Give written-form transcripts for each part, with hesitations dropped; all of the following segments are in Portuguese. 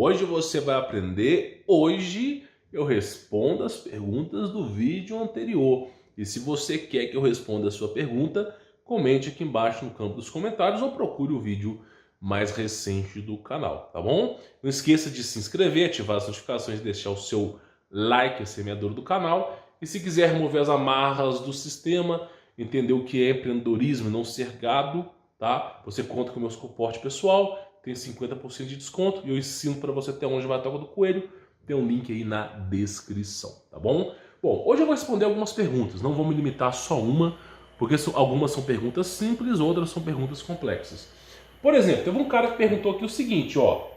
Hoje você vai aprender, hoje eu respondo as perguntas do vídeo anterior. E se você quer que eu responda a sua pergunta, comente aqui embaixo no campo dos comentários ou procure o vídeo mais recente do canal, tá bom? Não esqueça de se inscrever, ativar as notificações e deixar o seu like, a semeadura do canal. E se quiser remover as amarras do sistema, entender o que é empreendedorismo e não ser gado, tá? Você conta com o meu suporte pessoal, tem 50% de desconto e eu ensino para você até onde vai a toca do coelho. Tem um link aí na descrição, tá bom? Bom, hoje eu vou responder algumas perguntas, não vou me limitar a só uma, porque algumas são perguntas simples, outras são perguntas complexas. Por exemplo, teve um cara que perguntou aqui o seguinte, ó.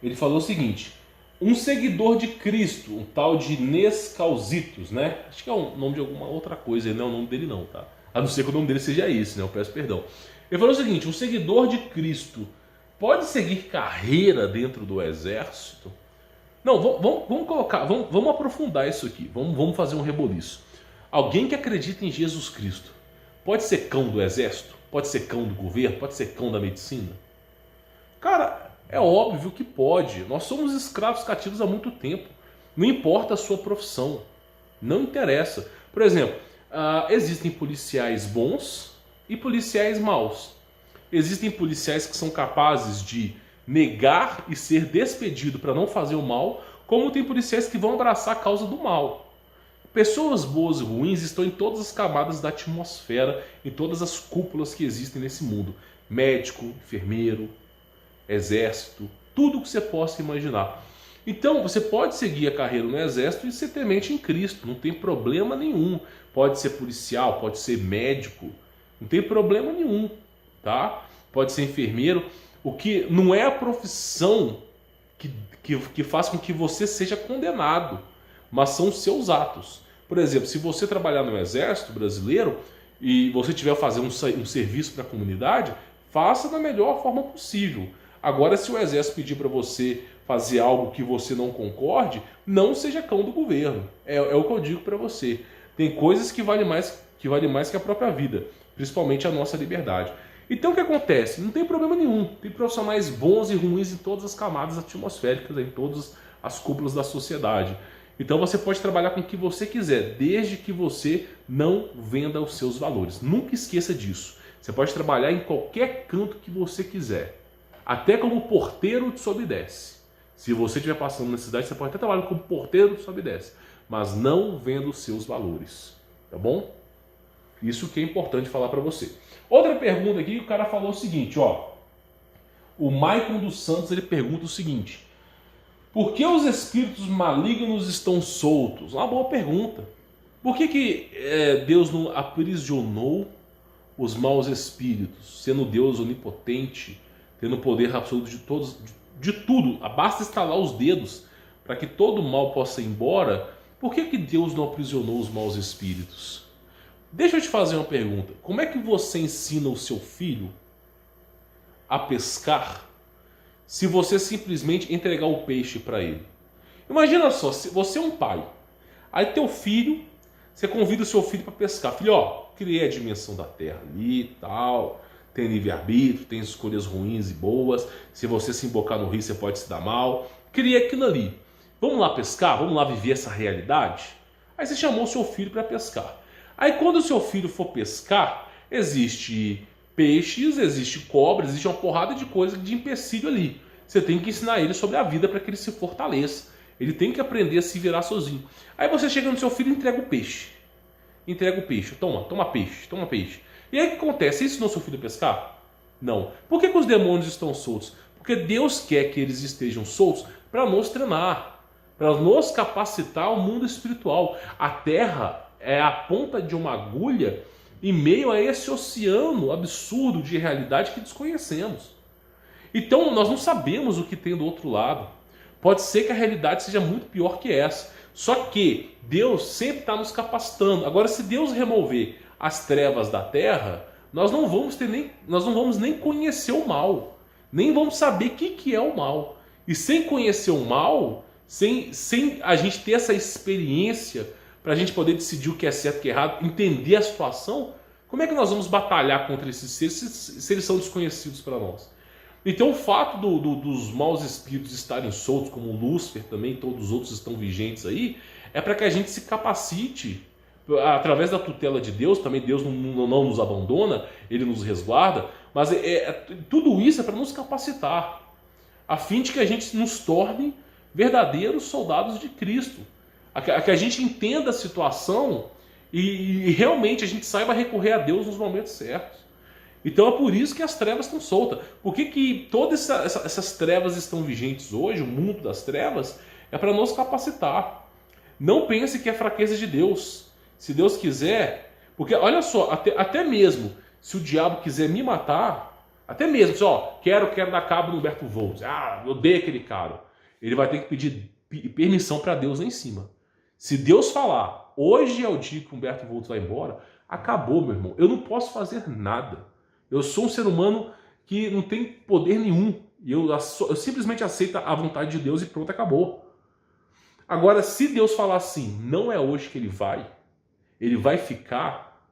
Ele falou o seguinte: um seguidor de Cristo, um tal de Nescausitos, né? Acho que é o nome de alguma outra coisa, não é o nome dele não, tá? A não ser que o nome dele seja esse, né? Eu peço perdão. Ele falou o seguinte: um seguidor de Cristo pode seguir carreira dentro do exército? Não, vamos colocar, vamos aprofundar isso aqui, vamos fazer um reboliço. Alguém que acredita em Jesus Cristo pode ser cão do exército? Pode ser cão do governo? Pode ser cão da medicina? Cara, é óbvio que pode. Nós somos escravos cativos há muito tempo. Não importa a sua profissão. Não interessa. Por exemplo, existem policiais bons e policiais maus. Existem policiais que são capazes de negar e ser despedido para não fazer o mal, como tem policiais que vão abraçar a causa do mal. Pessoas boas e ruins estão em todas as camadas da atmosfera, em todas as cúpulas que existem nesse mundo. Médico, enfermeiro, exército, tudo que você possa imaginar. Então você pode seguir a carreira no exército e ser temente em Cristo, não tem problema nenhum. Pode ser policial, pode ser médico, não tem problema nenhum, tá? Pode ser enfermeiro. O que não é a profissão que faz com que você seja condenado, mas são os seus atos. Por exemplo, se você trabalhar no exército brasileiro e você tiver a fazer um serviço para a comunidade, faça da melhor forma possível. Agora, se o exército pedir para você fazer algo que você não concorde, não seja cão do governo. É o que eu digo para você. Tem coisas que valem mais que a própria vida, principalmente a nossa liberdade. Então o que acontece? Não tem problema nenhum. Tem profissionais bons e ruins em todas as camadas atmosféricas, em todas as cúpulas da sociedade. Então você pode trabalhar com o que você quiser, desde que você não venda os seus valores. Nunca esqueça disso. Você pode trabalhar em qualquer canto que você quiser. Até como porteiro de sobe e desce. Se você estiver passando na cidade, você pode até trabalhar como porteiro de sobe e desce. Mas não venda os seus valores. Tá bom? Isso que é importante falar para você. Outra pergunta aqui, o cara falou o seguinte, ó. O Maicon dos Santos, ele pergunta o seguinte: por que os espíritos malignos estão soltos? Uma boa pergunta. Por que Deus não aprisionou os maus espíritos, sendo Deus onipotente, tendo poder absoluto de tudo? Basta estalar os dedos para que todo mal possa ir embora. Por que Deus não aprisionou os maus espíritos? Deixa eu te fazer uma pergunta. Como é que você ensina o seu filho a pescar se você simplesmente entregar o peixe para ele? Imagina só, se você é um pai, aí teu filho, você convida o seu filho para pescar. Filho, ó, criei a dimensão da terra ali e tal, tem livre-arbítrio, tem escolhas ruins e boas, se você se embocar no rio você pode se dar mal. Criei aquilo ali. Vamos lá pescar? Vamos lá viver essa realidade? Aí você chamou o seu filho para pescar. Aí quando o seu filho for pescar, existe peixes, existe cobra, existe uma porrada de coisa de empecilho ali. Você tem que ensinar ele sobre a vida para que ele se fortaleça. Ele tem que aprender a se virar sozinho. Aí você chega no seu filho e entrega o peixe. Entrega o peixe. Toma peixe, toma peixe. E aí o que acontece? Você ensinou seu filho a pescar? Não. Por que os demônios estão soltos? Porque Deus quer que eles estejam soltos para nos treinar, para nos capacitar ao mundo espiritual. A terra é a ponta de uma agulha em meio a esse oceano absurdo de realidade que desconhecemos. Então nós não sabemos o que tem do outro lado. Pode ser que a realidade seja muito pior que essa. Só que Deus sempre está nos capacitando. Agora, se Deus remover as trevas da terra, nós não vamos nem conhecer o mal. Nem vamos saber o que é o mal. E sem conhecer o mal, sem a gente ter essa experiência para a gente poder decidir o que é certo e o que é errado, entender a situação, como é que nós vamos batalhar contra esses seres se eles são desconhecidos para nós? Então o fato dos maus espíritos estarem soltos, como o Lúcifer também, todos os outros estão vigentes aí, é para que a gente se capacite, através da tutela de Deus, também Deus não nos abandona, Ele nos resguarda, mas tudo isso é para nos capacitar, a fim de que a gente nos torne verdadeiros soldados de Cristo, a que a gente entenda a situação e realmente a gente saiba recorrer a Deus nos momentos certos. Então é por isso que as trevas estão soltas. Por que todas essas trevas estão vigentes hoje, o mundo das trevas, é para nos capacitar. Não pense que é fraqueza de Deus. Se Deus quiser, porque olha só, até mesmo se o diabo quiser me matar, até mesmo, quero dar cabo no Humberto Volz, eu odeio aquele cara, ele vai ter que pedir permissão para Deus lá em cima. Se Deus falar, hoje é o dia que o Humberto Volz vai embora, acabou, meu irmão, eu não posso fazer nada. Eu sou um ser humano que não tem poder nenhum. E eu simplesmente aceito a vontade de Deus e pronto, acabou. Agora, se Deus falar assim, não é hoje que ele vai ficar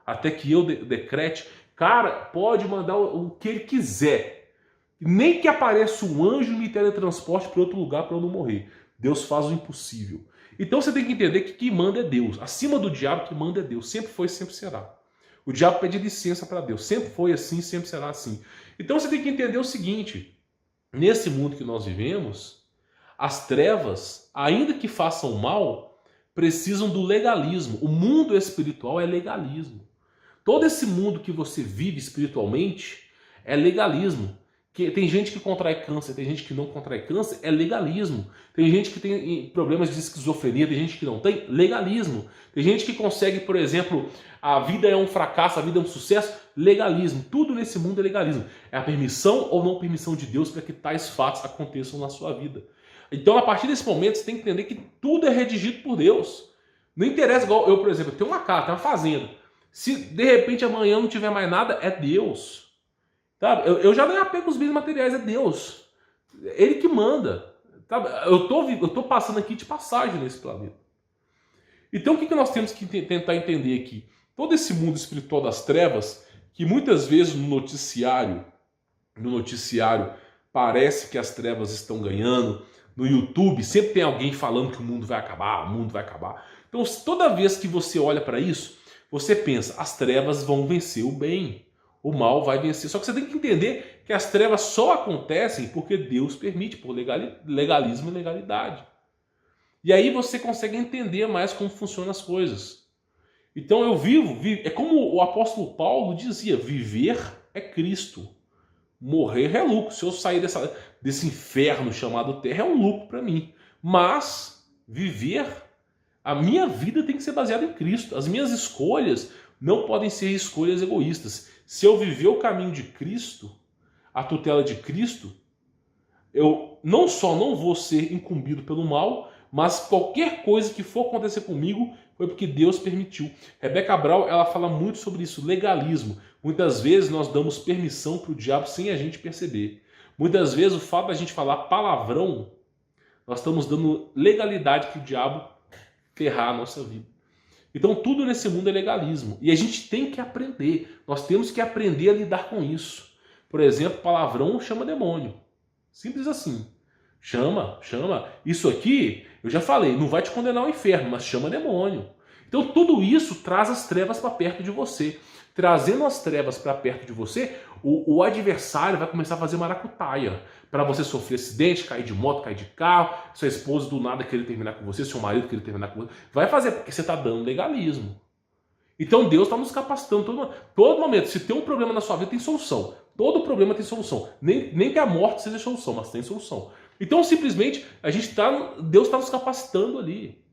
até que eu decrete, cara, pode mandar o que ele quiser. Nem que apareça um anjo e me teletransporte para outro lugar para eu não morrer. Deus faz o impossível. Então você tem que entender que quem manda é Deus. Acima do diabo, quem manda é Deus. Sempre foi, sempre será. O diabo pede licença para Deus. Sempre foi assim, sempre será assim. Então você tem que entender o seguinte. Nesse mundo que nós vivemos, as trevas, ainda que façam mal, precisam do legalismo. O mundo espiritual é legalismo. Todo esse mundo que você vive espiritualmente é legalismo. Tem gente que contrai câncer, tem gente que não contrai câncer, é legalismo. Tem gente que tem problemas de esquizofrenia, tem gente que não tem, legalismo. Tem gente que consegue, por exemplo, a vida é um fracasso, a vida é um sucesso, legalismo. Tudo nesse mundo é legalismo. É a permissão ou não permissão de Deus para que tais fatos aconteçam na sua vida. Então, a partir desse momento, você tem que entender que tudo é redigido por Deus. Não interessa, igual eu, por exemplo, eu tenho uma casa, tenho uma fazenda. Se de repente amanhã não tiver mais nada, é Deus. Sabe? Eu já não apego os bens materiais, é Deus. Ele que manda. Sabe? Eu tô passando aqui de passagem nesse planeta. Então o que nós temos que tentar entender aqui? Todo esse mundo espiritual das trevas, que muitas vezes no noticiário parece que as trevas estão ganhando, no YouTube sempre tem alguém falando que o mundo vai acabar, o mundo vai acabar. Então toda vez que você olha para isso, você pensa, as trevas vão vencer o bem. O mal vai vencer. Só que você tem que entender que as trevas só acontecem porque Deus permite, por legalismo e legalidade. E aí você consegue entender mais como funcionam as coisas. Então eu vivo, é como o apóstolo Paulo dizia, viver é Cristo, morrer é lucro. Se eu sair desse inferno chamado terra, é um lucro para mim. Mas viver, a minha vida tem que ser baseada em Cristo. As minhas escolhas não podem ser escolhas egoístas. Se eu viver o caminho de Cristo, a tutela de Cristo, eu não só não vou ser incumbido pelo mal, mas qualquer coisa que for acontecer comigo foi porque Deus permitiu. Rebecca Brown, ela fala muito sobre isso, legalismo. Muitas vezes nós damos permissão para o diabo sem a gente perceber. Muitas vezes o fato da gente falar palavrão, nós estamos dando legalidade para o diabo ferrar a nossa vida. Então tudo nesse mundo é legalismo. E a gente tem que aprender. Nós temos que aprender a lidar com isso. Por exemplo, palavrão chama demônio. Simples assim. Chama. Isso aqui, eu já falei, não vai te condenar ao inferno, mas chama demônio. Então tudo isso traz as trevas para perto de você. Trazendo as trevas para perto de você, o adversário vai começar a fazer maracutaia. Para você sofrer acidente, cair de moto, cair de carro, sua esposa do nada querer terminar com você, seu marido querer terminar com você. Vai fazer, porque você está dando legalismo. Então Deus está nos capacitando todo momento. Se tem um problema na sua vida, tem solução. Todo problema tem solução. Nem que a morte seja solução, mas tem solução. Então simplesmente Deus está nos capacitando ali.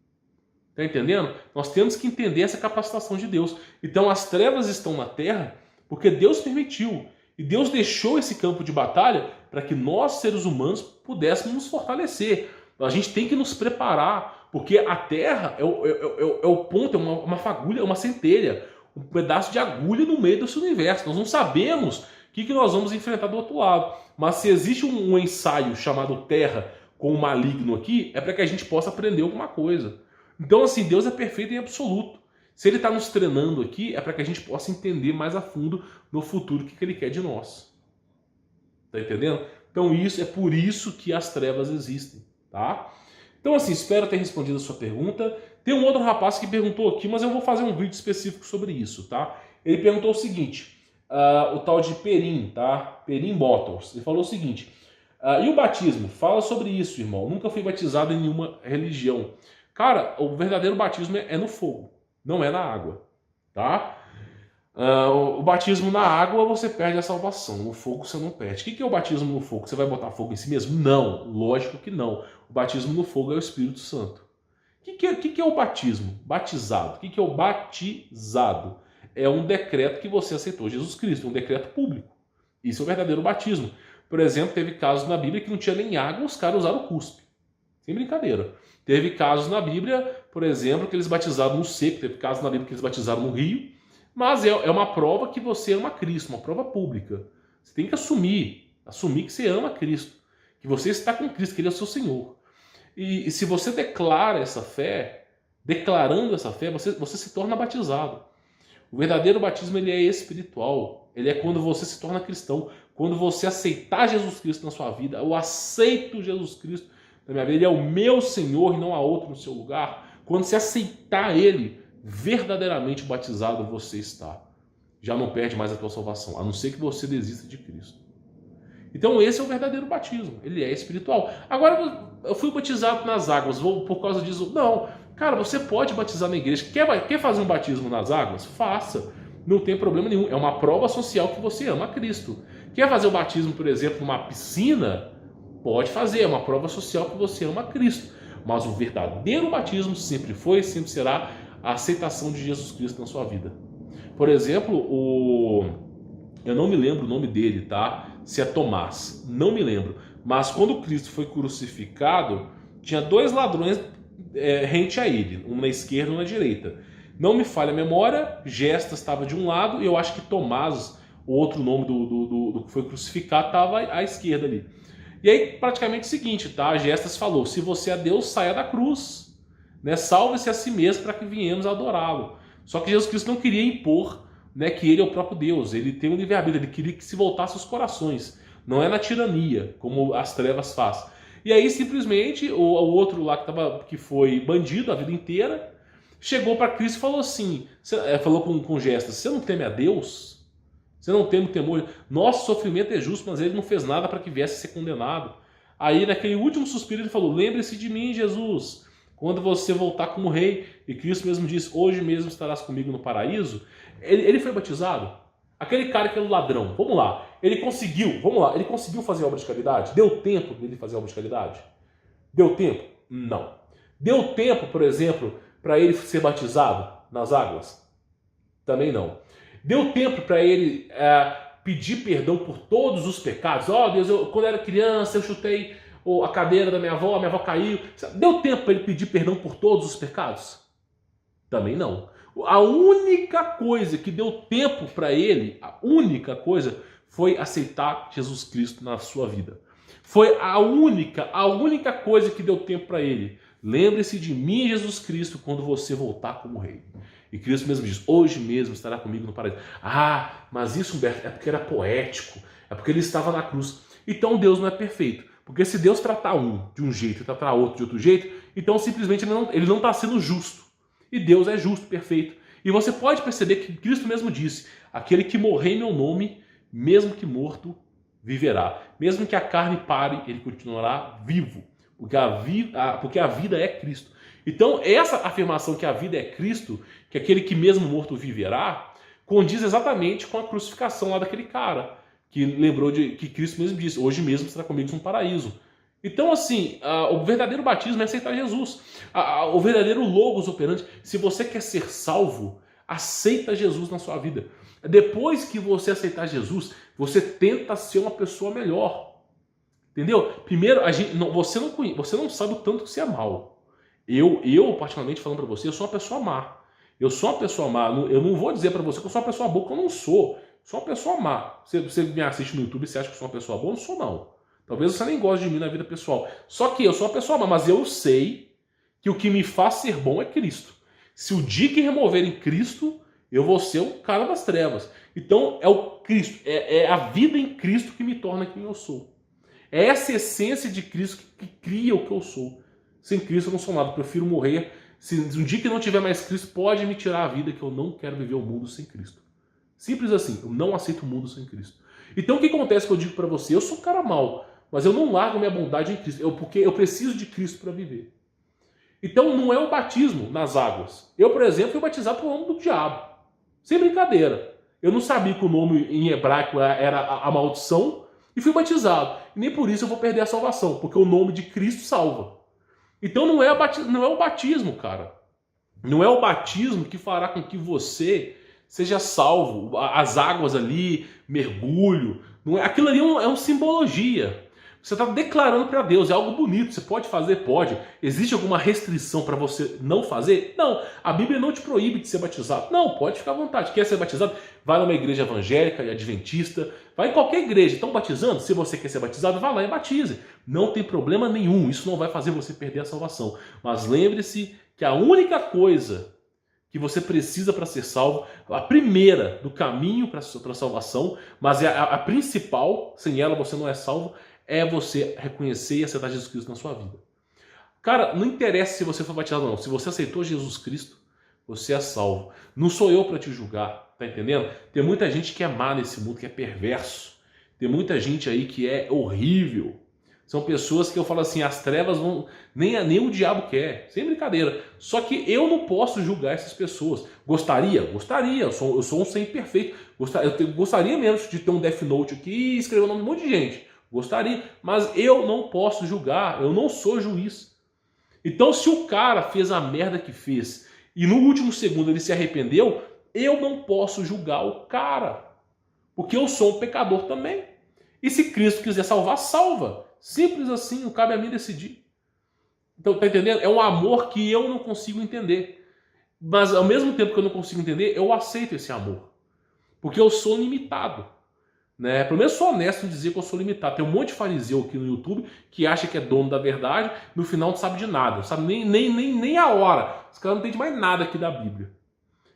Está entendendo? Nós temos que entender essa capacitação de Deus. Então as trevas estão na terra porque Deus permitiu. E Deus deixou esse campo de batalha para que nós, seres humanos, pudéssemos nos fortalecer. A gente tem que nos preparar, porque a terra é o ponto, é uma fagulha, é uma centelha, um pedaço de agulha no meio desse universo. Nós não sabemos o que nós vamos enfrentar do outro lado. Mas se existe um ensaio chamado Terra com o maligno aqui, é para que a gente possa aprender alguma coisa. Então, assim, Deus é perfeito em absoluto. Se Ele está nos treinando aqui, é para que a gente possa entender mais a fundo no futuro o que Ele quer de nós. Tá entendendo? Então isso é por isso que as trevas existem, tá? Então assim, espero ter respondido a sua pergunta. Tem um outro rapaz que perguntou aqui, mas eu vou fazer um vídeo específico sobre isso, tá? Ele perguntou o seguinte, o tal de Perim, tá? Perim Bottles. Ele falou o seguinte, e o batismo? Fala sobre isso, irmão. Nunca fui batizado em nenhuma religião. Cara, o verdadeiro batismo é no fogo, não é na água, tá? O batismo na água você perde a salvação, no fogo você não perde. O que é o batismo no fogo? Você vai botar fogo em si mesmo? Não, lógico que não. O batismo no fogo é o Espírito Santo. O que é o batismo? Batizado. O que é o batizado? É um decreto que você aceitou Jesus Cristo, um decreto público. Isso é o verdadeiro batismo. Por exemplo, teve casos na Bíblia que não tinha nem água, os caras usaram cuspe. Sem brincadeira. Teve casos na Bíblia, por exemplo, que eles batizaram no seco, teve casos na Bíblia que eles batizaram no rio, mas é uma prova que você ama Cristo, uma prova pública. Você tem que assumir que você ama Cristo, que você está com Cristo, que Ele é o seu Senhor. E se você declara essa fé, declarando essa fé, você se torna batizado. O verdadeiro batismo ele é espiritual, ele é quando você se torna cristão, quando você aceitar Jesus Cristo na sua vida. Eu aceito Jesus Cristo na minha vida, Ele é o meu Senhor e não há outro no seu lugar. Quando você aceitar Ele, verdadeiramente batizado você está. Já não perde mais a tua salvação, a não ser que você desista de Cristo. Então esse é o verdadeiro batismo, ele é espiritual. Agora, eu fui batizado nas águas, vou por causa disso. Não, cara, você pode batizar na igreja. Quer fazer um batismo nas águas? Faça. Não tem problema nenhum. É uma prova social que você ama Cristo. Quer fazer o batismo, por exemplo, numa piscina? Pode fazer, é uma prova social que você ama Cristo. Mas o verdadeiro batismo sempre foi e sempre será a aceitação de Jesus Cristo na sua vida. Por exemplo, eu não me lembro o nome dele, tá? Se é Tomás, não me lembro. Mas quando Cristo foi crucificado, tinha dois ladrões rente a ele, um na esquerda e um na direita. Não me falha a memória, Gestas estava de um lado e eu acho que Tomás, o outro nome do que foi crucificado, estava à esquerda ali. E aí, praticamente o seguinte, tá? Gestas falou, se você é Deus, saia da cruz, né? Salve-se a si mesmo para que viemos adorá-lo. Só que Jesus Cristo não queria impor, né, que ele é o próprio Deus, ele tem um livre-arbítrio, ele queria que se voltasse os corações, não é na tirania, como as trevas faz. E aí, simplesmente, o outro lá que foi bandido a vida inteira, chegou para Cristo e falou assim, falou com Gestas, você não teme a Deus? Você não tem o temor? Nosso sofrimento é justo, mas ele não fez nada para que viesse a ser condenado. Aí, naquele último suspiro, ele falou, lembre-se de mim, Jesus, quando você voltar como rei. E Cristo mesmo disse, hoje mesmo estarás comigo no paraíso. Ele foi batizado? Aquele cara que era o ladrão, vamos lá, ele conseguiu fazer obra de caridade? Deu tempo dele fazer obra de caridade? Deu tempo? Não. Deu tempo, por exemplo, para ele ser batizado nas águas? Também não. Deu tempo para ele pedir perdão por todos os pecados? Deus, quando eu era criança eu chutei a cadeira da minha avó caiu. Deu tempo para ele pedir perdão por todos os pecados? Também não. A única coisa que deu tempo para ele, a única coisa, foi aceitar Jesus Cristo na sua vida. Foi a única coisa que deu tempo para ele. Lembre-se de mim, Jesus Cristo, quando você voltar como rei. E Cristo mesmo diz, hoje mesmo estará comigo no paraíso. Mas isso, Humberto, é porque era poético, é porque ele estava na cruz. Então Deus não é perfeito. Porque se Deus tratar um de um jeito e tratar outro de outro jeito, então simplesmente ele não está sendo justo. E Deus é justo, perfeito. E você pode perceber que Cristo mesmo disse, aquele que morrer em meu nome, mesmo que morto, viverá. Mesmo que a carne pare, ele continuará vivo. Porque a vida é Cristo. Então, essa afirmação que a vida é Cristo, que aquele que mesmo morto viverá, condiz exatamente com a crucificação lá daquele cara, que lembrou que Cristo mesmo disse, hoje mesmo será comigo no paraíso. Então, assim, o verdadeiro batismo é aceitar Jesus. O verdadeiro logos operandi, se você quer ser salvo, aceita Jesus na sua vida. Depois que você aceitar Jesus, você tenta ser uma pessoa melhor. Entendeu? Primeiro, você não sabe o tanto que você é mal. Eu particularmente falando para você, eu sou uma pessoa má. Eu sou uma pessoa má. Eu não vou dizer para você que eu sou uma pessoa boa, porque eu não sou. Sou uma pessoa má. Você me assiste no YouTube e você acha que eu sou uma pessoa boa? Eu não sou, não. Talvez você nem goste de mim na vida pessoal. Só que eu sou uma pessoa má, mas eu sei que o que me faz ser bom é Cristo. Se o dia que removerem Cristo, eu vou ser o cara das trevas. Então é o Cristo, é a vida em Cristo que me torna quem eu sou. É essa essência de Cristo que cria o que eu sou. Sem Cristo eu não sou nada, eu prefiro morrer. Se um dia que não tiver mais Cristo, pode me tirar a vida, que eu não quero viver o mundo sem Cristo. Simples assim, eu não aceito o mundo sem Cristo. Então o que acontece que eu digo para você? Eu sou um cara mau, mas eu não largo minha bondade em Cristo, porque eu preciso de Cristo para viver. Então não é o batismo nas águas. Eu, por exemplo, fui batizado pelo nome do diabo. Sem brincadeira. Eu não sabia que o nome em hebraico era a maldição e fui batizado. E nem por isso eu vou perder a salvação, porque o nome de Cristo salva. Então não é o batismo, cara. Não é o batismo que fará com que você seja salvo. As águas ali, mergulho. Não é, aquilo ali é uma simbologia. Você está declarando para Deus, é algo bonito. Você pode fazer? Pode. Existe alguma restrição para você não fazer? Não. A Bíblia não te proíbe de ser batizado. Não, pode ficar à vontade. Quer ser batizado? Vai numa igreja evangélica e adventista. Vai em qualquer igreja. Estão batizando? Se você quer ser batizado, vá lá e batize. Não tem problema nenhum. Isso não vai fazer você perder a salvação. Mas lembre-se que a única coisa que você precisa para ser salvo, a primeira do caminho para a salvação, mas é a principal, sem ela você não é salvo, é você reconhecer e aceitar Jesus Cristo na sua vida. Cara, não interessa se você foi batizado ou não. Se você aceitou Jesus Cristo, você é salvo. Não sou eu para te julgar, tá entendendo? Tem muita gente que é má nesse mundo, que é perverso. Tem muita gente aí que é horrível. São pessoas que eu falo assim, as trevas vão... Nem o diabo quer, sem brincadeira. Só que eu não posso julgar essas pessoas. Gostaria? Gostaria. Eu sou um ser imperfeito. Eu gostaria mesmo de ter um Death Note aqui e escrever o nome de um monte de gente. Gostaria, mas eu não posso julgar, eu não sou juiz. Então, se o cara fez a merda que fez e no último segundo ele se arrependeu, eu não posso julgar o cara, porque eu sou um pecador também. E se Cristo quiser salvar, salva. Simples assim, não cabe a mim decidir. Então, tá entendendo? É um amor que eu não consigo entender. Mas ao mesmo tempo que eu não consigo entender, eu aceito esse amor, porque eu sou limitado. Né? Pelo menos sou honesto em dizer que eu sou limitado. Tem um monte de fariseu aqui no YouTube que acha que é dono da verdade, no final não sabe de nada, não sabe nem a hora. Os caras não entendem mais nada aqui da Bíblia.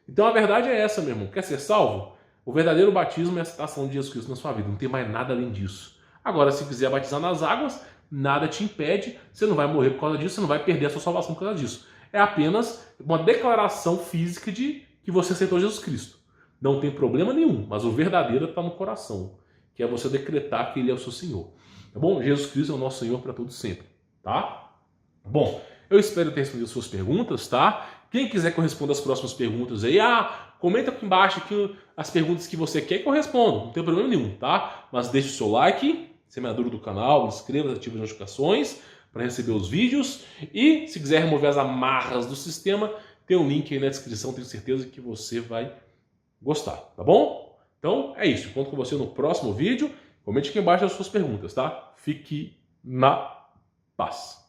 Então a verdade é essa, meu irmão. Quer ser salvo? O verdadeiro batismo é a aceitação de Jesus Cristo na sua vida. Não tem mais nada além disso. Agora, se quiser batizar nas águas, nada te impede. Você não vai morrer por causa disso, você não vai perder a sua salvação por causa disso. É apenas uma declaração física de que você aceitou Jesus Cristo. Não tem problema nenhum, mas o verdadeiro está no coração, que é você decretar que Ele é o seu Senhor. Tá bom? Jesus Cristo é o nosso Senhor para todo sempre, tá? Bom, eu espero ter respondido as suas perguntas, tá? Quem quiser que eu responda as próximas perguntas aí, comenta aqui embaixo aqui as perguntas que você quer que eu responda, não tem problema nenhum, tá? Mas deixe o seu like, semeador do canal, inscreva-se, ative as notificações para receber os vídeos e se quiser remover as amarras do sistema, tem um link aí na descrição, tenho certeza que você vai gostar, tá bom? Então é isso, conto com você no próximo vídeo. Comente aqui embaixo as suas perguntas, tá? Fique na paz.